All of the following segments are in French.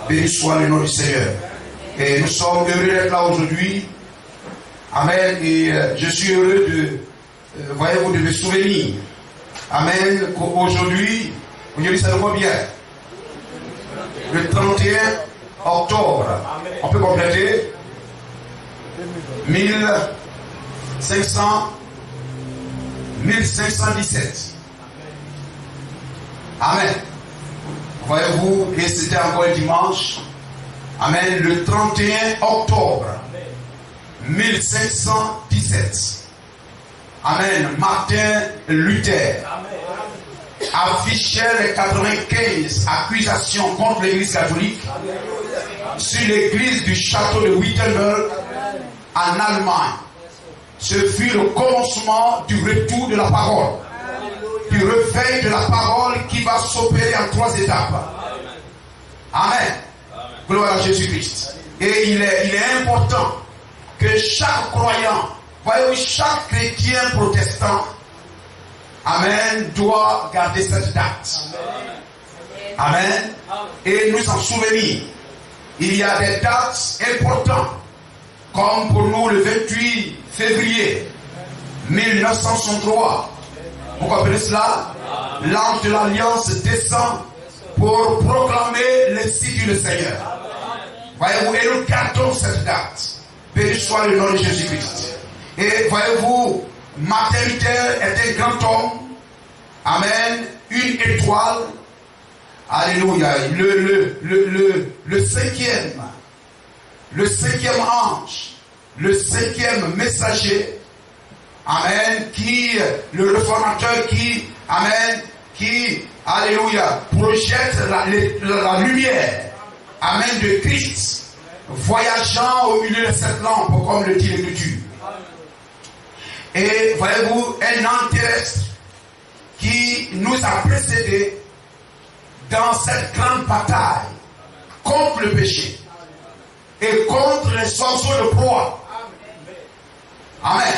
Béni soit le nom du Seigneur. Et nous sommes heureux d'être là aujourd'hui. Amen. Et je suis heureux voyez-vous, de me souvenir. Amen. Aujourd'hui ça nous va bien. Le 31 octobre, on peut compléter 1517. Amen. Voyez-vous, et c'était encore le dimanche. Amen. Le 31 octobre 1517. Amen. Martin Luther affichait les 95 accusations contre l'église catholique sur l'église du château de Wittenberg en Allemagne. Ce fut le commencement du retour de la parole, du réveil de la parole qui va s'opérer en 3 étapes. Amen. Gloire à Jésus-Christ. Et il est important que chaque croyant, voyez-vous, chaque chrétien protestant, amen, doit garder cette date. Amen. Et nous en souvenir. Il y a des dates importantes, comme pour nous le 28 février 1963. Vous comprenez cela? L'ange de l'Alliance descend pour proclamer le signe du Seigneur. Voyez-vous, et nous gardons cette date. Béni soit le nom de Jésus-Christ. Et voyez-vous, Martin Luther est un grand homme. Amen. Une étoile. Alléluia. Le cinquième ange. Le 5e messager. Amen. Le réformateur qui, alléluia, projette la lumière. Amen. De Christ. Voyageant au milieu de cette lampe, comme le dit l'Écriture. Et voyez-vous, un ange terrestre qui nous a précédés dans cette grande bataille contre le péché et contre les sorciers de proie. Amen.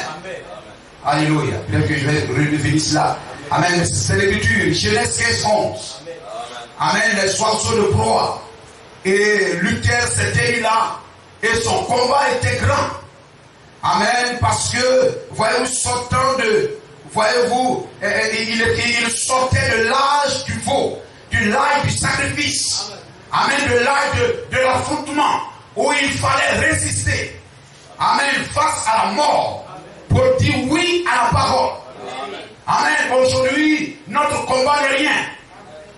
Alléluia. Peut-être que je vais redevenir cela. Amen. C'est l'Écriture. Genèse 15:11. Amen. Les sorciers de proie. Et Luther s'était mis là. Et son combat était grand. Amen. Parce que, voyez-vous, il sortait de l'âge du veau, de l'âge du sacrifice. Amen. De l'âge de l'affrontement, où il fallait résister. Amen. Face à la mort, pour dire oui à la parole. Amen. Aujourd'hui, notre combat n'est rien.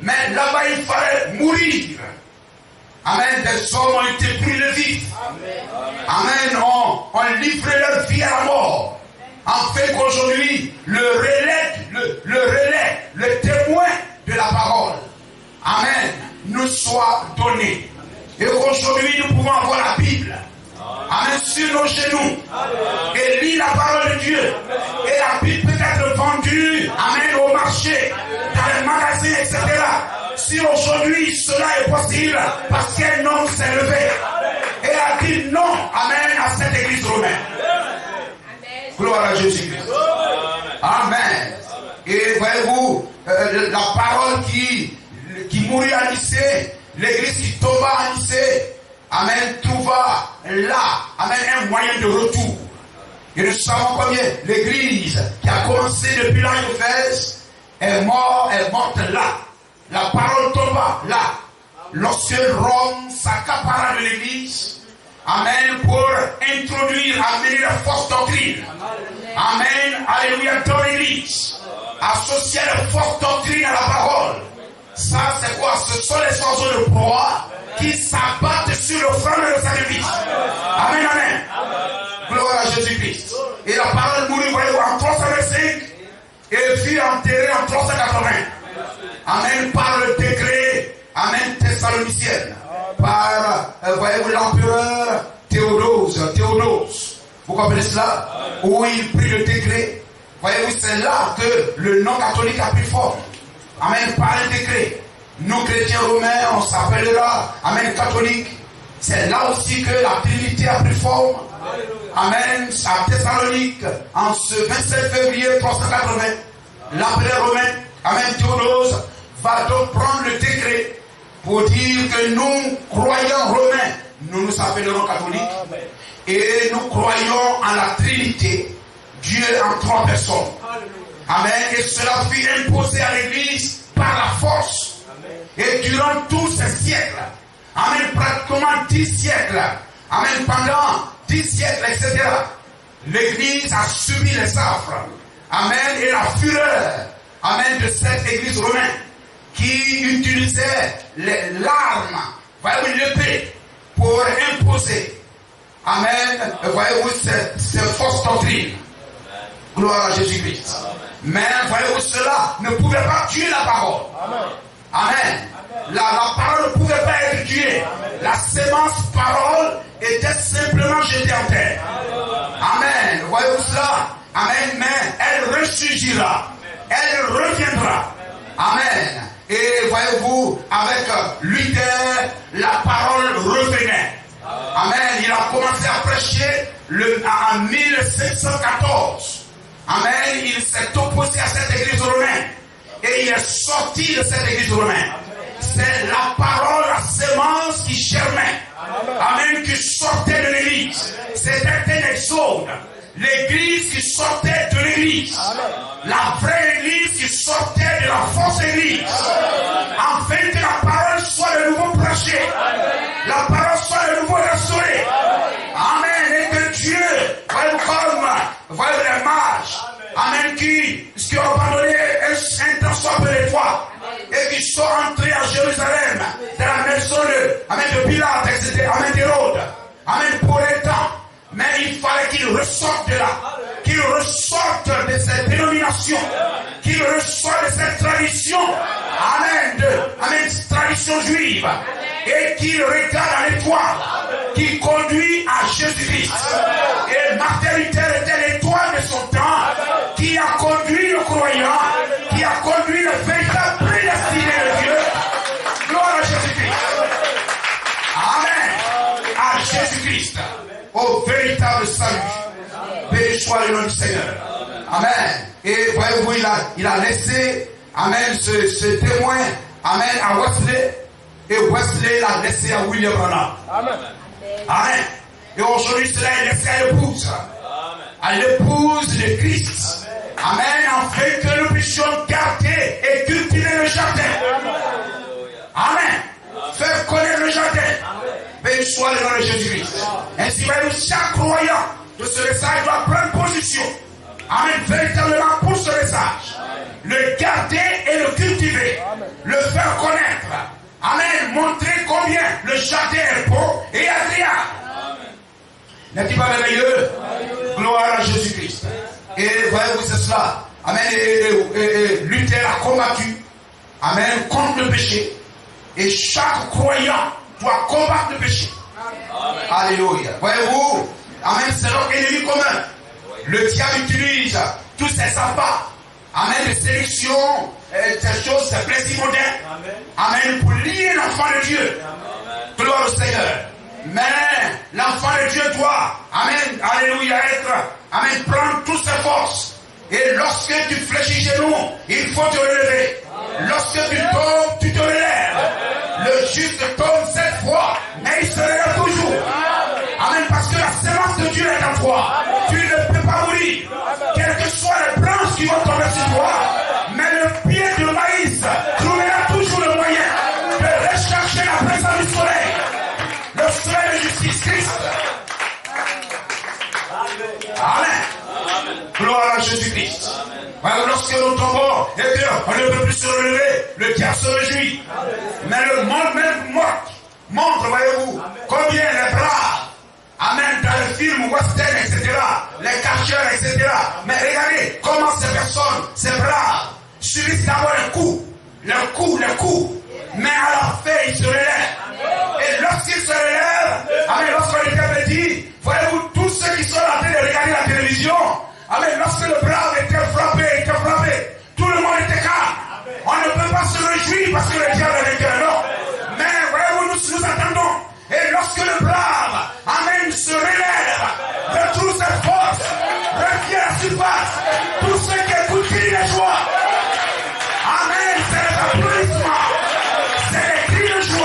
Mais là-bas, il fallait mourir. Amen. Des hommes ont été pris de vif. Amen. On livré leur vie à la mort. Afin qu'aujourd'hui, le témoin de la parole, amen, nous soit donné. Et qu'aujourd'hui, nous pouvons avoir la Bible. Amen. Sur nos genoux. Et lire la parole de Dieu. Et la Bible peut être vendue. Amen. Au marché. Dans les magasins, etc. Si aujourd'hui cela est possible, parce qu'un homme s'est levé et a dit non, amen, à cette église romaine. Gloire à Jésus-Christ. Amen. Et voyez-vous, la parole qui mourit à Nicée, l'église qui tomba à Nicée, amen, trouva là, amen, un moyen de retour. Et nous savons combien l'église qui a commencé depuis l'an d'Éphèse est morte là. La parole tomba là. Lorsque Rome s'accapara de l'église, amen, pour introduire, amener la fausse doctrine. Amen, alléluia, dans l'église. Associer la fausse doctrine à la parole. Ça, c'est quoi? Ce sont les oiseaux de proie qui s'abattent sur le front de sacrifice. Amen, amen. Gloire à Jésus-Christ. Et la parole mourut, voyez-vous, en 325 et fut enterrée en 380. Amen, par le décret, amen, thessalonicienne, par, voyez-vous, l'empereur Théodose. Vous comprenez cela? Où il prit le décret. Voyez-vous, c'est là que le nom catholique a pris forme. Amen, par le décret. Nous, chrétiens romains, on s'appellera, amen, catholique. C'est là aussi que la Trinité a pris forme. Amen, à Thessalonique, en ce 27 février 380, l'empereur romain, amen, Théodose, va donc prendre le décret pour dire que nous, croyants romains, nous nous appellerons catholiques. Et nous croyons en la Trinité, Dieu en 3 personnes. Amen. Et cela fut imposé à l'Église par la force. Et durant tous ces siècles, amen, pratiquement 10 siècles, amen, pendant 10 siècles, etc., l'Église a subi les affres, amen, et la fureur, amen, de cette Église romaine qui utilisait l'arme, voyez-vous, l'épée, pour imposer, amen, voyez-vous, cette fausse doctrine. Gloire à Jésus-Christ. Mais voyez-vous, cela ne pouvait pas tuer la parole. Amen. La parole ne pouvait pas être tuée. La sémence parole était simplement jetée en terre. Amen. Voyez-vous cela? Amen. Mais elle ressurgira. Elle reviendra. Amen. Et voyez-vous, avec Luther, la parole revenait. Amen. Il a commencé à prêcher en 1714. Amen. Il s'est opposé à cette église romaine. Et il est sorti de cette église romaine. C'est la parole, la sémence qui germait. Amen. Qui sortait de l'église. C'était un exode. L'église qui sortait de l'église. La vraie église qui sortait de la fausse église. Afin que la parole soit de nouveau prêchée. La parole soit de nouveau restaurée. Amen. Et que Dieu, voyez-vous comme, voyez les mages. Amen. Qui ont abandonné un temps soit peu de fois. Et qui sont entrés à Jérusalem. Dans la maison de Pilate, etc. Amen. D'Hérode. Amen. Pour un temps. Mais il fallait qu'ils ressortent de là. Qu'ils ressortent de cette dénomination. Qu'ils ressortent de cette tradition. Amen. Amen. Tradition juive. Et qu'ils regardent à l'étoile qui conduit à Jésus-Christ. Et Martin Luther était l'étoile de son temps qui a conduit le croyant, qui a conduit le véritable prédestiné de Dieu. Gloire à Jésus-Christ. Amen. À Jésus-Christ. Au véritable salut. Béni soit le nom du Seigneur. Amen. Et voyez-vous, il a laissé, amen, ce témoin, amen, à Wesley. Et Wesley l'a laissé à William Branham. Amen. Amen. Et aujourd'hui, cela est laissé à l'épouse. À l'épouse de Christ. Amen. Afin que nous puissions garder et cultiver le jardin. Amen. Faire connaître le jardin. Béni soit le nom de Jésus-Christ. Ainsi, chaque croyant de ce message doit prendre position. Amen. Véritablement pour ce message. Le garder et le cultiver. Le faire connaître. Amen. Montrer combien le jardin est beau et agréable. N'est-il pas merveilleux? Gloire à Jésus-Christ. Et voyez-vous, c'est cela. Amen. Et Luther a combattu. Amen. Contre le péché. Et chaque croyant doit combattre le péché. Alléluia. Voyez-vous, amen, c'est notre ennemi commun. Le diable utilise tous ses appâts. Amen, de sélection, ces choses, ces plaisirs modernes. Amen, pour lier l'enfant de Dieu. Gloire au Seigneur. Mais l'enfant de Dieu doit, amen, alléluia, amen, prendre toutes ses forces. Et lorsque tu fléchis chez nous, il faut te relever. Lorsque tu tombes, tu te relèves. Le juste tombe 7 fois, mais il se relève toujours. Amen, parce que la sémence de Dieu est en toi. Tu ne peux pas mourir. Quelles que soient les branches qui vont tomber sur toi, mais le pied de maïs trouvera toujours le moyen de rechercher la présence du soleil. Le soleil de justice, Christ. Amen. Gloire à Jésus-Christ. Lorsque nous tombons, eh bien, on ne peut plus se relever, le diable se réjouit. Mais le monde même montre, voyez-vous, combien les braves, amen, dans les films western, etc., les cacheurs, etc. Mais regardez comment ces personnes, ces braves, subissent d'abord les coups. Mais à la fin, ils se relèvent. Et lorsqu'ils se relèvent, amen, lorsqu'on était dit, voyez-vous, tous ceux qui sont en train de regarder la télévision, amen, lorsque le brave était frappé, tout le monde était calme. On ne peut pas se réjouir parce que le diable est vainqueur, non. Mais voyez-vous, nous attendons. Et lorsque le brave, amen, se relève, retrouve sa force, revient à la surface, tous ceux qui écoutent crient la joie. Amen, c'est les applaudissements, c'est les cris de joie.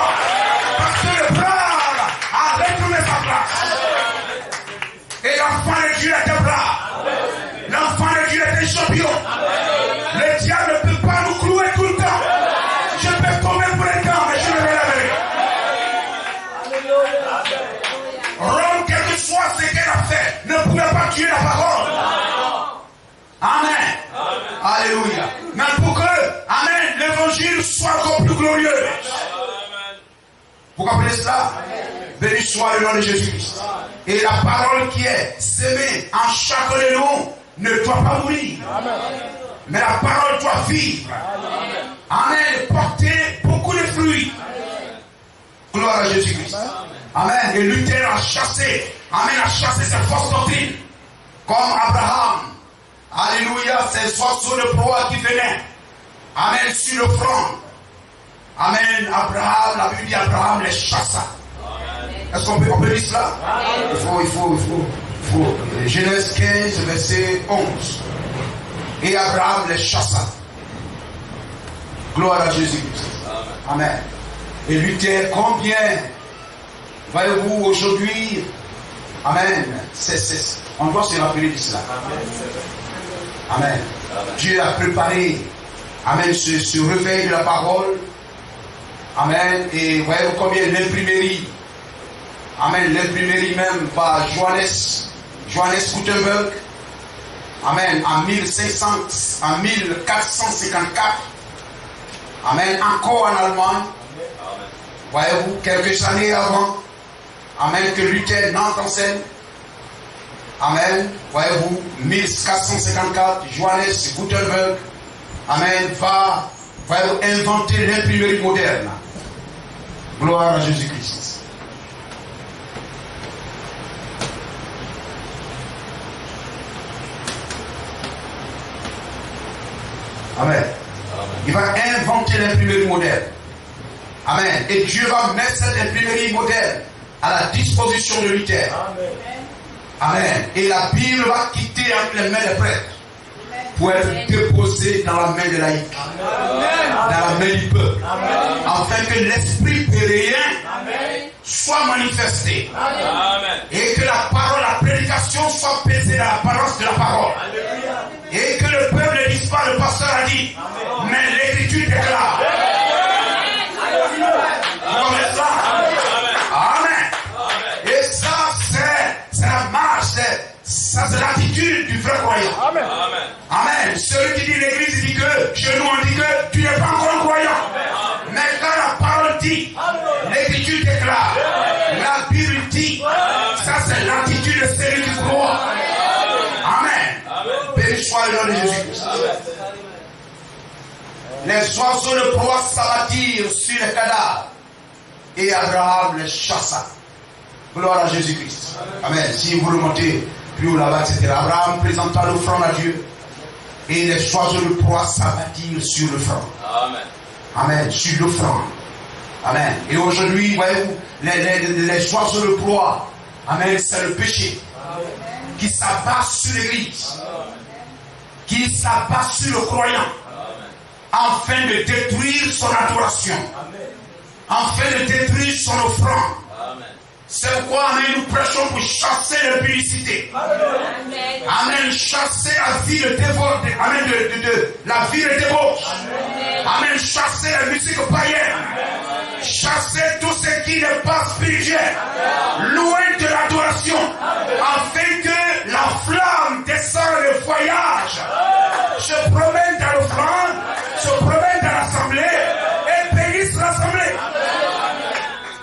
Vous comprenez cela? Béni soit le nom de Jésus-Christ. Et la parole qui est semée en chacun de nous ne doit pas mourir. Mais la parole doit vivre. Amen. Porter beaucoup de fruits. Gloire à Jésus-Christ. Amen. Et Luther a chassé. Amen. A chassé cette fausse doctrine. Comme Abraham. Alléluia. Ces oiseaux de proie qui venaient. Amen. Sur le front. Amen. Abraham. La Bible dit Abraham les chassa. Est-ce qu'on peut dire cela? Il faut. Genèse 15, verset 11. Et Abraham les chassa. Gloire à Jésus-Christ. Amen. Et Luther, combien, voyez-vous, aujourd'hui, amen, on doit se rappeler de cela. Amen. Dieu a préparé, amen, ce réveil de la parole. Amen. Et voyez-vous combien l'imprimerie, amen, l'imprimerie même par Johannes Gutenberg, amen, en 1454, amen, encore en Allemagne. Voyez-vous, quelques années avant, amen, que Luther n'entre en scène. Amen. Voyez-vous, 1454, Johannes Gutenberg, amen, va, voyez-vous, inventer l'imprimerie moderne. Gloire à Jésus-Christ. Amen. Il va inventer l'imprimerie moderne. Amen. Et Dieu va mettre cette imprimerie moderne à la disposition de Luther. Amen. Et la Bible va quitter entre les mains des prêtres pour être déposée dans la main de laïcs, dans la main du peuple, afin que l'esprit péréen soit manifesté. Et que la parole, la prédication soit pesée dans la parole de la parole. Et que le peuple ne dise pas, le pasteur a dit, mais l'écriture déclare. Amen. Et ça, c'est la marche, ça c'est l'attitude du vrai croyant. Amen. Celui qui dit l'église dit que, chez nous on dit que tu n'es pas encore un croyant. Mais quand la parole dit, l'écriture déclare, la Bible dit, ça c'est l'attitude de celui qui croit. Amen. Béni soit le nom de Jésus-Christ. Les oiseaux de proie s'abattirent sur les cadavres. Et Abraham les chassa. Gloire à Jésus-Christ. Amen. Si vous remontez plus haut là-bas, etc. Abraham présenta l'offrande à Dieu. Et les oiseaux de proie s'abattirent sur le front. Amen. Amen. Sur l'offrande. Amen. Et aujourd'hui, voyez-vous, les oiseaux de proie, amen, c'est le péché. Amen. Qui s'abat sur l'église. Qui s'abat sur le croyant. Afin de détruire son adoration. Afin de détruire son offrande. C'est pourquoi, amen, nous prêchons pour chasser l'impudicité. Amen. Chasser la vie de dévot. Amen. La vie de débauche. Amen. Chasser la musique païenne. Chasser tout ce qui n'est pas spirituel. Louer